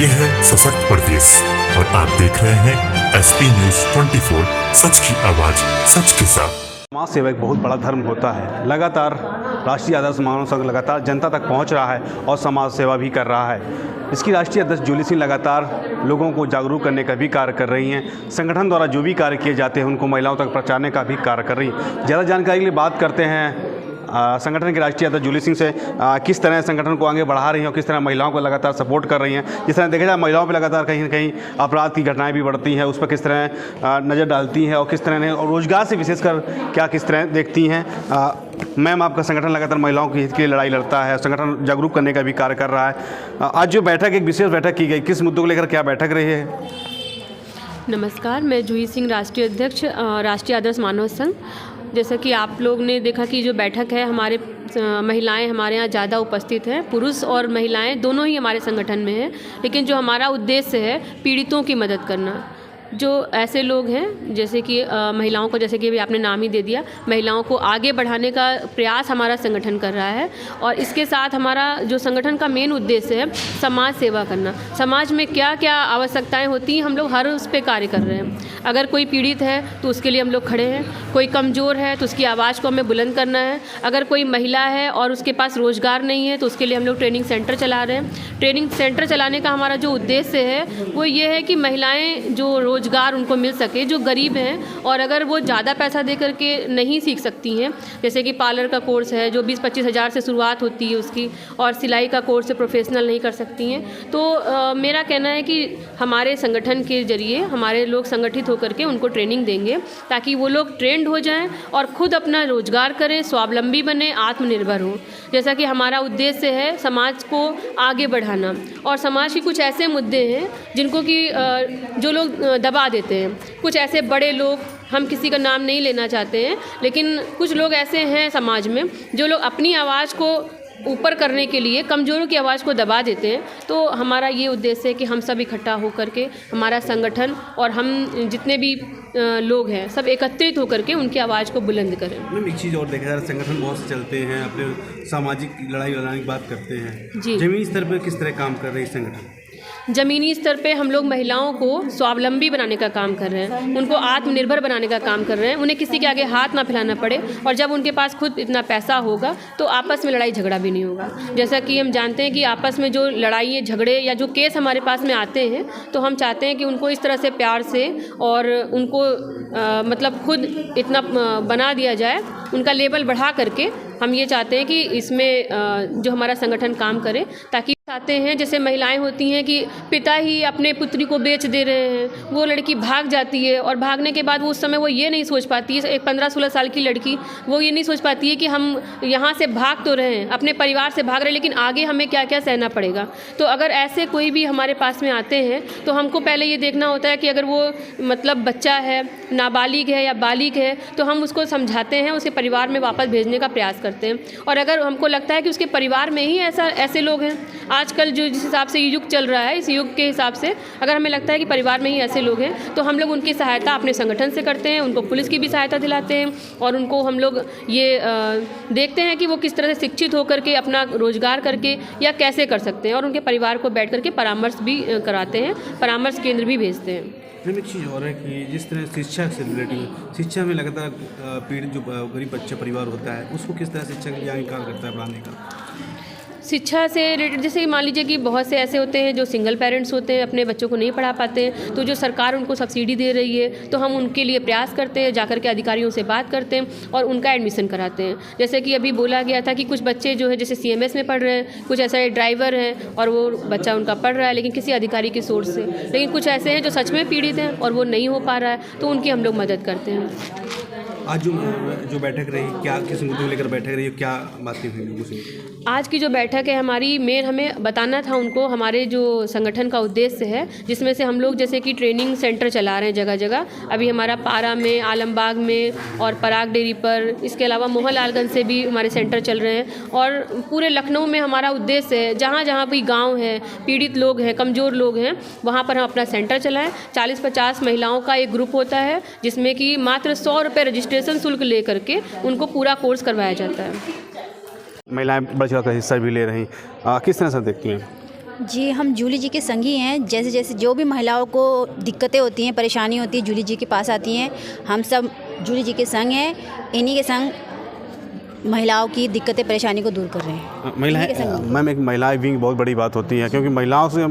ये है सशक्त प्रदेश और आप देख रहे हैं एसपी न्यूज 24, सच की आवाज सच के साथ। समाज सेवा एक बहुत बड़ा धर्म होता है। लगातार राष्ट्रीय आदर्श मानव संघ लगातार जनता तक पहुंच रहा है और समाज सेवा भी कर रहा है। इसकी राष्ट्रीय अध्यक्ष जूली सिंह लगातार लोगों को जागरूक करने का भी कार्य कर रही हैं। संगठन द्वारा जो भी कार्य किए जाते हैं उनको महिलाओं तक पहुँचाने का भी कार्य कर रही हैं। ज़्यादा जानकारी के लिए बात करते हैं संगठन के राष्ट्रीय अध्यक्ष जूली सिंह से। किस तरह संगठन को आगे बढ़ा रही हैं और किस तरह महिलाओं को लगातार सपोर्ट कर रही हैं। जिस तरह देखा जाए महिलाओं पर लगातार कहीं न कहीं अपराध की घटनाएं भी बढ़ती हैं, उस पर किस तरह नज़र डालती हैं और किस तरह और रोजगार से विशेषकर क्या किस तरह देखती हैं। मैम, आपका संगठन लगातार महिलाओं के हित के लिए लड़ाई लड़ता है, संगठन जागरूक करने का भी कार्य कर रहा है। आज जो बैठक, एक विशेष बैठक की गई, किस मुद्दों को लेकर क्या बैठक रही है? नमस्कार, मैं जूली सिंह, राष्ट्रीय अध्यक्ष राष्ट्रीय आदर्श मानव संघ। जैसा कि आप लोग ने देखा कि जो बैठक है, हमारे महिलाएं हमारे यहाँ ज़्यादा उपस्थित हैं। पुरुष और महिलाएं दोनों ही हमारे संगठन में हैं, लेकिन जो हमारा उद्देश्य है पीड़ितों की मदद करना। जो ऐसे लोग हैं जैसे कि महिलाओं को, जैसे कि अभी आपने नाम ही दे दिया, महिलाओं को आगे बढ़ाने का प्रयास हमारा संगठन कर रहा है। और इसके साथ हमारा जो संगठन का मेन उद्देश्य है समाज सेवा करना। समाज में क्या क्या आवश्यकताएं होती हैं, हम लोग हर उस पर कार्य कर रहे हैं। अगर कोई पीड़ित है तो उसके लिए हम लोग खड़े हैं, कोई कमज़ोर है तो उसकी आवाज़ को हमें बुलंद करना है, अगर कोई महिला है और उसके पास रोज़गार नहीं है तो उसके लिए हम लोग ट्रेनिंग सेंटर चला रहे हैं। ट्रेनिंग सेंटर चलाने का हमारा जो उद्देश्य है वो ये है कि महिलाएं जो रोज़गार उनको मिल सके, जो गरीब हैं और अगर वो ज़्यादा पैसा दे करके नहीं सीख सकती हैं, जैसे कि पार्लर का कोर्स है जो 20-25 हज़ार से शुरुआत होती है उसकी, और सिलाई का कोर्स से प्रोफेशनल नहीं कर सकती हैं, तो मेरा कहना है कि हमारे संगठन के जरिए हमारे लोग संगठित होकर के उनको ट्रेनिंग देंगे ताकि वो लोग ट्रेंड हो जाएं और ख़ुद अपना रोज़गार करें, स्वावलंबी बने, आत्मनिर्भर हों। जैसा कि हमारा उद्देश्य है समाज को आगे बढ़ाना, और समाज के कुछ ऐसे मुद्दे हैं जिनको कि जो लोग दबा देते हैं। कुछ ऐसे बड़े लोग, हम किसी का नाम नहीं लेना चाहते हैं, लेकिन कुछ लोग ऐसे हैं समाज में जो लोग अपनी आवाज़ को ऊपर करने के लिए कमज़ोरों की आवाज़ को दबा देते हैं। तो हमारा ये उद्देश्य है कि हम सब इकट्ठा होकर के, हमारा संगठन और हम जितने भी लोग हैं सब एकत्रित होकर के उनकी आवाज़ को बुलंद करें। मैम, एक चीज़ और देखा जाए, संगठन बहुत से चलते हैं, अपने सामाजिक लड़ाई लड़ाने की बात करते हैं जी। ज़मीनी स्तर पर किस तरह काम कर रहे हैं संगठन? ज़मीनी स्तर पे हम लोग महिलाओं को स्वावलंबी बनाने का काम कर रहे हैं, उनको आत्मनिर्भर बनाने का काम कर रहे हैं, उन्हें किसी के आगे हाथ ना फैलाना पड़े, और जब उनके पास खुद इतना पैसा होगा तो आपस में लड़ाई झगड़ा भी नहीं होगा। जैसा कि हम जानते हैं कि आपस में जो लड़ाई झगड़े या जो केस हमारे पास में आते हैं तो हम चाहते हैं कि उनको इस तरह से प्यार से और उनको मतलब खुद इतना बना दिया जाए, उनका लेवल बढ़ा करके। हम ये चाहते हैं कि इसमें जो हमारा संगठन काम करे, ताकि चाहते हैं जैसे महिलाएं होती हैं कि पिता ही अपने पुत्री को बेच दे रहे हैं, वो लड़की भाग जाती है और भागने के बाद वो उस समय वो ये नहीं सोच पाती है, एक 15-16 साल की लड़की वो ये नहीं सोच पाती है कि हम यहाँ से भाग तो रहे हैं, अपने परिवार से भाग रहे हैं, लेकिन आगे हमें क्या क्या सहना पड़ेगा। तो अगर ऐसे कोई भी हमारे पास में आते हैं तो हमको पहले ये देखना होता है कि अगर वो मतलब बच्चा है, नाबालिग है या बालिग है, तो हम उसको समझाते हैं, उसके परिवार में वापस भेजने का प्रयास करते हैं। और अगर हमको लगता है कि उसके परिवार में ही ऐसे लोग हैं, आजकल जो जिस हिसाब से युग चल रहा है, इस युग के हिसाब से अगर हमें लगता है कि परिवार में ही ऐसे लोग हैं तो हम लोग उनकी सहायता अपने संगठन से करते हैं, उनको पुलिस की भी सहायता दिलाते हैं, और उनको हम लोग ये देखते हैं कि वो किस तरह से शिक्षित होकर के अपना रोजगार करके या कैसे कर सकते हैं, और उनके परिवार को बैठ करके परामर्श भी कराते हैं, परामर्श केंद्र भी भेजते हैं। मैम, एक चीज़ और है कि जिस तरह शिक्षा से रिलेटिव, शिक्षा में लगातार पीड़ित जो गरीब बच्चा परिवार होता है उसको किस तरह शिक्षा के लिए आगे कार्य करता है पढ़ाने का? शिक्षा से रिलेटेड जैसे कि मान लीजिए कि बहुत से ऐसे होते हैं जो सिंगल पेरेंट्स होते हैं, अपने बच्चों को नहीं पढ़ा पाते हैं, तो जो सरकार उनको सब्सिडी दे रही है तो हम उनके लिए प्रयास करते हैं, जाकर के अधिकारियों से बात करते हैं और उनका एडमिशन कराते हैं। जैसे कि अभी बोला गया था कि कुछ बच्चे जो है जैसे CMS में पढ़ रहे हैं, कुछ ऐसा ड्राइवर हैं और वो बच्चा उनका पढ़ रहा है लेकिन किसी अधिकारी की सोर्स से, लेकिन कुछ ऐसे हैं जो सच में पीड़ित हैं और वो नहीं हो पा रहा है, तो उनकी हम लोग मदद करते हैं। आज जो बैठक रही, क्या किस मुद्दे को लेकर बैठक रही, क्या बातें हुई? आज की जो बैठक है हमारी, मेन हमें बताना था उनको हमारे जो संगठन का उद्देश्य है, जिसमें से हम लोग जैसे कि ट्रेनिंग सेंटर चला रहे हैं जगह जगह। अभी हमारा पारा में, आलमबाग में और पराग डेयरी पर, इसके अलावा मोहनलालगंज से भी हमारे सेंटर चल रहे हैं, और पूरे लखनऊ में हमारा उद्देश्य है जहाँ जहाँ भी गाँव है, पीड़ित लोग हैं, कमज़ोर लोग हैं, वहाँ पर हम अपना सेंटर चलाएँ। 40-50 महिलाओं का एक ग्रुप होता है जिसमें कि मात्र 100 रुपये रजिस्ट्रेशन शुल्क ले करके उनको पूरा कोर्स करवाया जाता है। महिलाएं बढ़ चढ़ कर हिस्सा भी ले रही, किस तरह से देखती हैं? जी, हम जूली जी के संगी हैं। जैसे जैसे जो भी महिलाओं को दिक्कतें होती हैं, परेशानी होती है, जूली जी के पास आती हैं। हम सब जूली जी के संग हैं, इन्हीं के संग महिलाओं की दिक्कतें परेशानी को दूर कर रहे हैं। महिलाएं, मैम, एक महिलाएं भी बहुत बड़ी बात होती है, क्योंकि महिलाओं से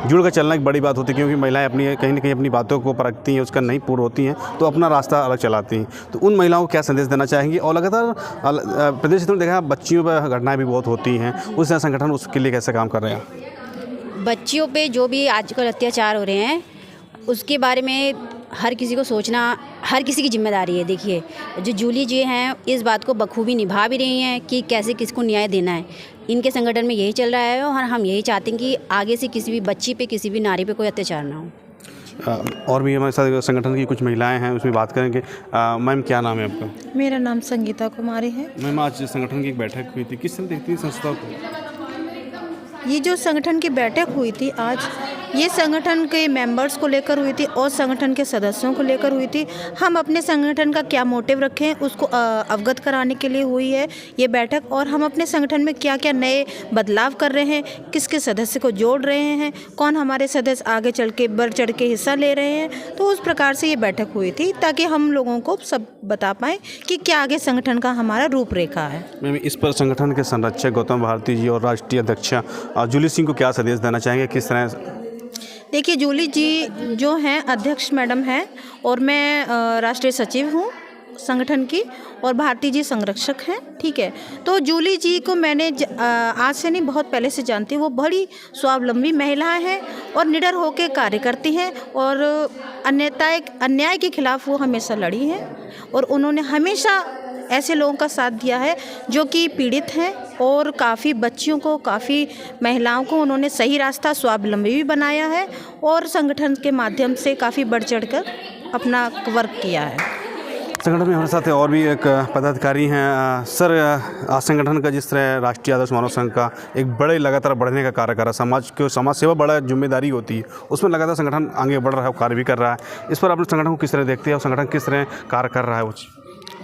जुड़ कर चलना एक बड़ी बात होती है, क्योंकि महिलाएं अपनी कहीं ना कहीं अपनी बातों को परखती हैं, उसका नहीं पूर्ण होती हैं तो अपना रास्ता अलग चलाती हैं। तो उन महिलाओं को क्या संदेश देना चाहेंगी? और लगातार प्रदेश में देखा बच्चियों पर घटनाएँ भी बहुत होती हैं, उस तरह संगठन उसके लिए कैसे काम कर रहे हैं? बच्चियों पे जो भी आजकल अत्याचार हो रहे हैं उसके बारे में हर किसी को सोचना हर किसी की जिम्मेदारी है। देखिए, जो जूली जी हैं इस बात को बखूबी निभा भी रही हैं कि कैसे किसको न्याय देना है। इनके संगठन में यही चल रहा है और हम यही चाहते हैं कि आगे से किसी भी बच्ची पे, किसी भी नारी पे कोई अत्याचार ना हो। और भी हमारे साथ संगठन की कुछ महिलाएं हैं, उसमें बात करेंगे। मैम, क्या नाम है आपका? मेरा नाम संगीता कुमारी है। मैम, आज संगठन की एक बैठक हुई थी, किस तरह देखती है संस्था को? ये जो संगठन की बैठक हुई थी आज, ये संगठन के मेंबर्स को लेकर हुई थी और संगठन के सदस्यों को लेकर हुई थी। हम अपने संगठन का क्या मोटिव रखें उसको अवगत कराने के लिए हुई है ये बैठक, और हम अपने संगठन में क्या क्या नए बदलाव कर रहे हैं, किसके सदस्य को जोड़ रहे हैं, कौन हमारे सदस्य आगे चल के बढ़ चढ़ के हिस्सा ले रहे हैं। तो उस प्रकार से ये बैठक हुई थी ताकि हम लोगों को सब बता पाएँ कि क्या आगे संगठन का हमारा रूपरेखा है। मैम, इस पर संगठन के संरक्षक गौतम भारती जी और राष्ट्रीय अध्यक्ष जूली सिंह को क्या संदेश देना चाहेंगे? किस तरह? देखिए, जूली जी जो हैं अध्यक्ष मैडम हैं और मैं राष्ट्रीय सचिव हूँ संगठन की, और भारती जी संरक्षक हैं। ठीक है, तो जूली जी को मैंने आज से नहीं बहुत पहले से जानती हूँ। वो बड़ी स्वावलंबी महिला हैं और निडर होकर कार्य करती हैं और अन्याय के खिलाफ वो हमेशा लड़ी हैं और उन्होंने हमेशा ऐसे लोगों का साथ दिया है जो कि पीड़ित हैं, और काफ़ी बच्चियों को, काफ़ी महिलाओं को उन्होंने सही रास्ता स्वावलंबी भी बनाया है और संगठन के माध्यम से काफ़ी बढ़ चढ़ कर अपना वर्क किया है। संगठन में हमारे साथ और भी एक पदाधिकारी हैं। सर, आज संगठन का जिस तरह राष्ट्रीय आदर्श मानव संघ का एक बड़े लगातार बढ़ने का कार्य कर रहा है, समाज सेवा बड़ा जिम्मेदारी होती है, उसमें लगातार संगठन आगे बढ़ रहा है, कार्य भी कर रहा है। इस पर अपने संगठन को किस तरह देखते हैं और संगठन किस तरह कार्य कर रहा है? वो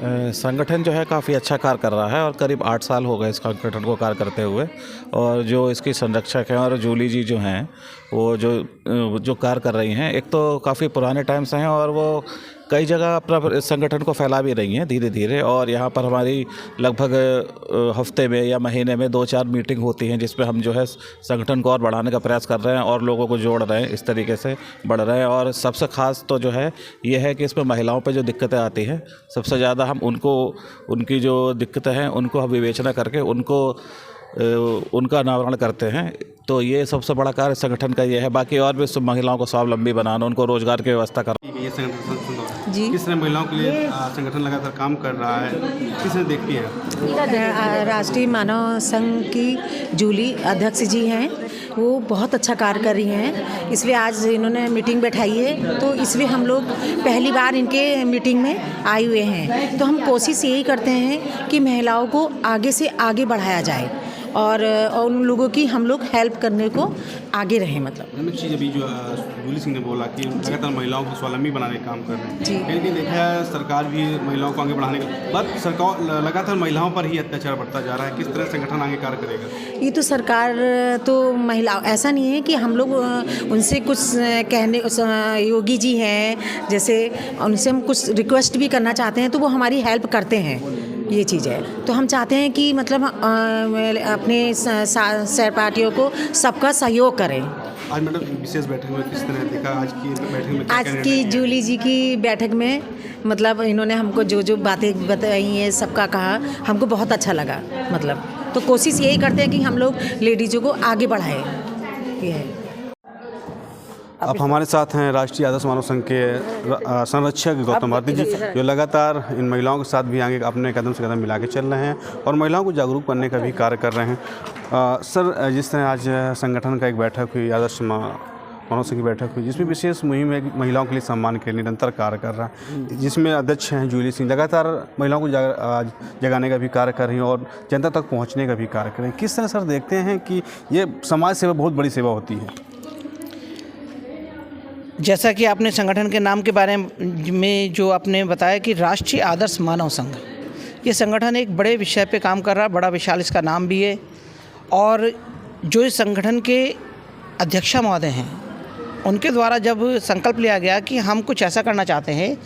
संगठन जो है काफ़ी अच्छा कार्य कर रहा है और करीब 8 साल हो गए इस संगठन को कार्य करते हुए। और जो इसकी संरक्षक हैं और जूली जी जो हैं वो जो कार्य कर रही हैं, एक तो काफ़ी पुराने टाइम से हैं और वो कई जगह अपना संगठन को फैला भी रही हैं धीरे धीरे। और यहाँ पर हमारी लगभग हफ्ते में या महीने में 2-4 मीटिंग होती हैं जिसमें हम जो है संगठन को और बढ़ाने का प्रयास कर रहे हैं और लोगों को जोड़ रहे हैं, इस तरीके से बढ़ रहे हैं। और सबसे ख़ास तो जो है ये है कि इसमें महिलाओं पे जो दिक्कतें आती हैं, सबसे ज़्यादा हम उनकी जो दिक्कतें हैं उनको हम विवेचना करके उनका अनावरण करते हैं। तो ये सबसे बड़ा कार्य संगठन का ये है। बाकी और भी महिलाओं को स्वावलंबी बनाना, उनको रोजगार की व्यवस्था करना। ये संगठन जी, किस तरह महिलाओं के लिए संगठन लगातार काम कर रहा है, किस तरह देखती है? राष्ट्रीय मानव संघ की जूली अध्यक्ष जी हैं, वो बहुत अच्छा कार्य कर रही हैं, इसलिए आज इन्होंने मीटिंग बैठाई है। तो इसलिए हम लोग पहली बार इनके मीटिंग में आए हुए हैं। तो हम कोशिश यही करते हैं कि महिलाओं को आगे से आगे बढ़ाया जाए और उन लोगों की हम लोग हेल्प करने को आगे रहें। मतलब एक चीज़ अभी जो जूली सिंह ने बोला कि लगातार महिलाओं को स्वावलंबी बनाने का काम कर रहे हैं जी। कहीं देखा है सरकार भी महिलाओं को आगे बढ़ाने का, बट सरकार लगातार महिलाओं पर ही अत्याचार बढ़ता जा रहा है। किस तरह संगठन आगे कार्य करेगा? ये तो सरकार तो महिला, ऐसा नहीं है कि हम लोग उनसे कुछ कहने, योगी जी हैं जैसे, उनसे हम कुछ रिक्वेस्ट भी करना चाहते हैं तो वो हमारी हेल्प करते हैं, ये चीज़ है। तो हम चाहते हैं कि मतलब अपने सहपाठियों को सबका सहयोग करें। आज मैडम विशेष बैठक में किस तरह देखा आज की बैठक में? आज की जूली जी की बैठक में मतलब इन्होंने हमको जो बातें बताई हैं सबका कहा, हमको बहुत अच्छा लगा। मतलब तो कोशिश यही करते हैं कि हम लोग लेडीज़ों को आगे बढ़ाएं, ये है। अब हमारे साथ हैं राष्ट्रीय आदर्श मानव संघ के संरक्षक गौतम भारती जी, जो लगातार इन महिलाओं के साथ भी आगे अपने कदम से कदम मिला के चल रहे हैं और महिलाओं को जागरूक करने का भी कार्य कर रहे हैं। सर, जिस तरह आज संगठन का एक बैठक हुई, आदर्श मानव संघ की बैठक हुई, जिसमें विशेष मुहिम है महिलाओं के लिए सम्मान के लिए निरंतर कार्य कर रहा है, जिसमें अध्यक्ष हैं जूली सिंह, लगातार महिलाओं को जगाने का भी कार्य कर रही हैं और जनता तक पहुँचने का भी कार्य कर रहे हैं। किस तरह सर देखते हैं कि ये समाज सेवा बहुत बड़ी सेवा होती है? जैसा कि आपने संगठन के नाम के बारे में जो आपने बताया कि राष्ट्रीय आदर्श मानव संघ, ये संगठन एक बड़े विषय पे काम कर रहा है, बड़ा विशाल इसका नाम भी है। और जो इस संगठन के अध्यक्षा महोदय हैं, उनके द्वारा जब संकल्प लिया गया कि हम कुछ ऐसा करना चाहते हैं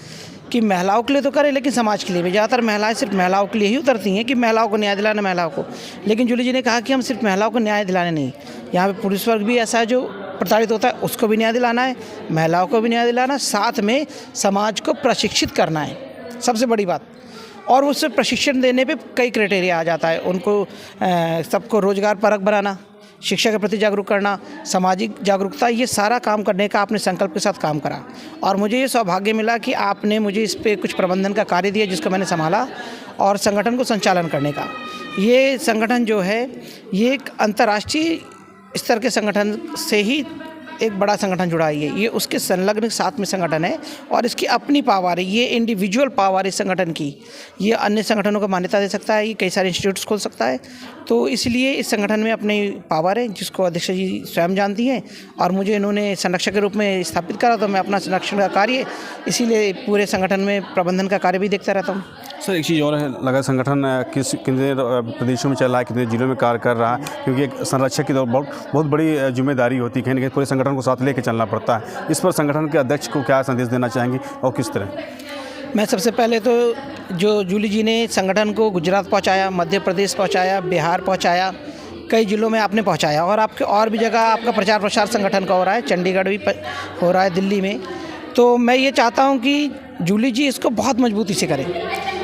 कि महिलाओं के लिए तो करें लेकिन समाज के लिए भी। ज़्यादातर महिलाएं सिर्फ महिलाओं के लिए ही उतरती हैं कि महिलाओं को न्याय दिलाना महिलाओं को, लेकिन जूली जी ने कहा कि हम सिर्फ महिलाओं को न्याय दिलाने नहीं, यहाँ पे पुरुष वर्ग भी ऐसा है जो प्रताड़ित होता है, उसको भी न्याय दिलाना है, महिलाओं को भी न्याय दिलाना, साथ में समाज को प्रशिक्षित करना है सबसे बड़ी बात। और उससे प्रशिक्षण देने पे कई क्राइटेरिया आ जाता है, उनको सबको रोजगार परक बनाना, शिक्षा के प्रति जागरूक करना, सामाजिक जागरूकता, ये सारा काम करने का आपने संकल्प के साथ काम करा। और मुझे ये सौभाग्य मिला कि आपने मुझे इस पे कुछ प्रबंधन का कार्य दिया जिसको मैंने संभाला और संगठन को संचालन करने का। ये संगठन जो है ये एक अंतर्राष्ट्रीय स्तर के संगठन से ही एक बड़ा संगठन जुड़ा है। ये उसके संलग्न साथ में संगठन है और इसकी अपनी पावर है, ये इंडिविजुअल पावर इस संगठन की, ये अन्य संगठनों को मान्यता दे सकता है, ये कई सारे इंस्टीट्यूट्स खोल सकता है। तो इसलिए इस संगठन में अपनी पावर है जिसको अध्यक्ष जी स्वयं जानती हैं और मुझे इन्होंने संरक्षक के रूप में स्थापित करा, तो मैं अपना संरक्षण का कार्य इसीलिए पूरे संगठन में प्रबंधन का कार्य भी देखता रहता हूँ। सर एक चीज़ और है, लगा संगठन कितने प्रदेशों में चल रहा है, कितने जिलों में कार्य कर रहा है, क्योंकि एक संरक्षक की तो बहुत बड़ी जिम्मेदारी होती है, कहीं ना कहीं पूरे संगठन को साथ लेके चलना पड़ता है। इस पर संगठन के अध्यक्ष को क्या संदेश देना चाहेंगे और किस तरह? मैं सबसे पहले तो जो जूली जी ने संगठन को गुजरात पहुंचाया, मध्य प्रदेश पहुंचाया, बिहार पहुंचाया, कई जिलों में आपने पहुंचाया और आपके और भी जगह आपका प्रचार प्रसार संगठन का हो रहा है, चंडीगढ़ भी हो रहा है, दिल्ली में। तो मैं ये चाहता हूँ कि जूली जी इसको बहुत मजबूती से करें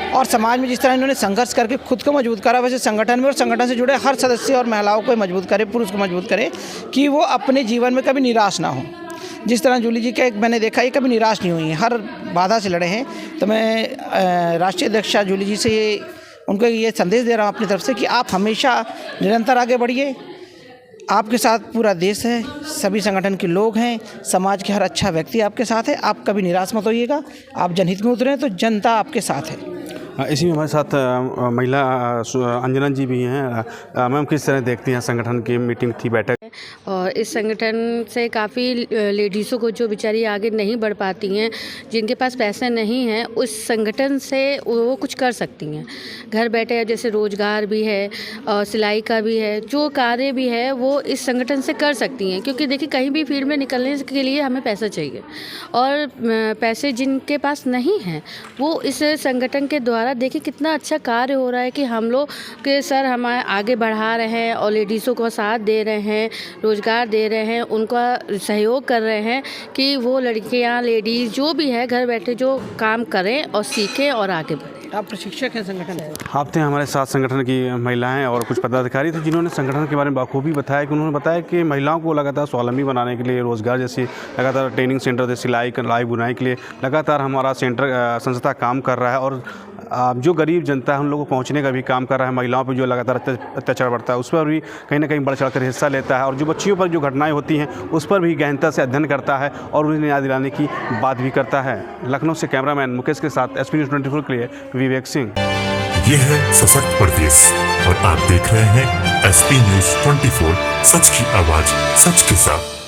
और समाज में जिस तरह इन्होंने संघर्ष करके खुद को मजबूत करा, वैसे संगठन में और संगठन से जुड़े हर सदस्य और महिलाओं को मजबूत करे, पुरुष को मजबूत करे कि वो अपने जीवन में कभी निराश ना हो। जिस तरह जूली जी के मैंने देखा ये कभी निराश नहीं हुई हैं, हर बाधा से लड़े हैं। तो मैं राष्ट्रीय अध्यक्षा जूली जी से उनको ये संदेश दे रहा हूँ अपनी तरफ से कि आप हमेशा निरंतर आगे बढ़िए, आपके साथ पूरा देश है, सभी संगठन के लोग हैं, समाज के हर अच्छा व्यक्ति आपके साथ है, आप कभी निराश मत होइएगा, आप जनहित में उतरें तो जनता आपके साथ है। इसी में हमारे साथ महिला अंजना जी भी हैं। मैम किस तरह देखती हैं संगठन की मीटिंग थी, बैठक? और इस संगठन से काफ़ी लेडीज़ों को जो बेचारी आगे नहीं बढ़ पाती हैं, जिनके पास पैसे नहीं हैं, उस संगठन से वो कुछ कर सकती हैं। घर बैठे जैसे रोज़गार भी है और सिलाई का भी है, जो कार्य भी है वो इस संगठन से कर सकती हैं। क्योंकि देखिए कहीं भी फील्ड में निकलने के लिए हमें पैसा चाहिए और पैसे जिनके पास नहीं हैं वो इस संगठन के द्वारा देखिए कितना अच्छा कार्य हो रहा है कि हम लोग के सर हमारे आगे बढ़ा रहे हैं और लेडीज़ों को साथ दे रहे हैं, रोज़गार दे रहे हैं, उनका सहयोग कर रहे हैं कि वो लड़कियां लेडीज़ जो भी है घर बैठे जो काम करें और सीखें और आगे बढ़ें। आप प्रशिक्षक हैं संगठन में? आप थे हमारे साथ संगठन की महिलाएं और कुछ पदाधिकारी थे जिन्होंने संगठन के बारे में बखूबी बताया कि उन्होंने बताया कि महिलाओं को लगातार स्वावलंबी बनाने के लिए रोज़गार जैसी लगातार ट्रेनिंग सेंटर जैसे सिलाई कढ़ाई बुनाई के लिए लगातार हमारा संस्था काम कर रहा है और जो गरीब जनता है उन लोगों को पहुंचने का भी काम कर रहा है। महिलाओं पर जो लगातार अत्याचार बढ़ता है उस पर भी कहीं ना कहीं बढ़ चढ़ कर हिस्सा लेता है और जो बच्चियों पर जो घटनाएं होती हैं उस पर भी गहनता से अध्ययन करता है और उन्हें न्याय दिलाने की बात भी करता है। लखनऊ से कैमरामैन मुकेश के साथ SP News 24 के लिए विवेक सिंह। ये है सशक्त प्रदेश और आप देख रहे हैं SP News 24, सच की आवाज़ सच के साथ।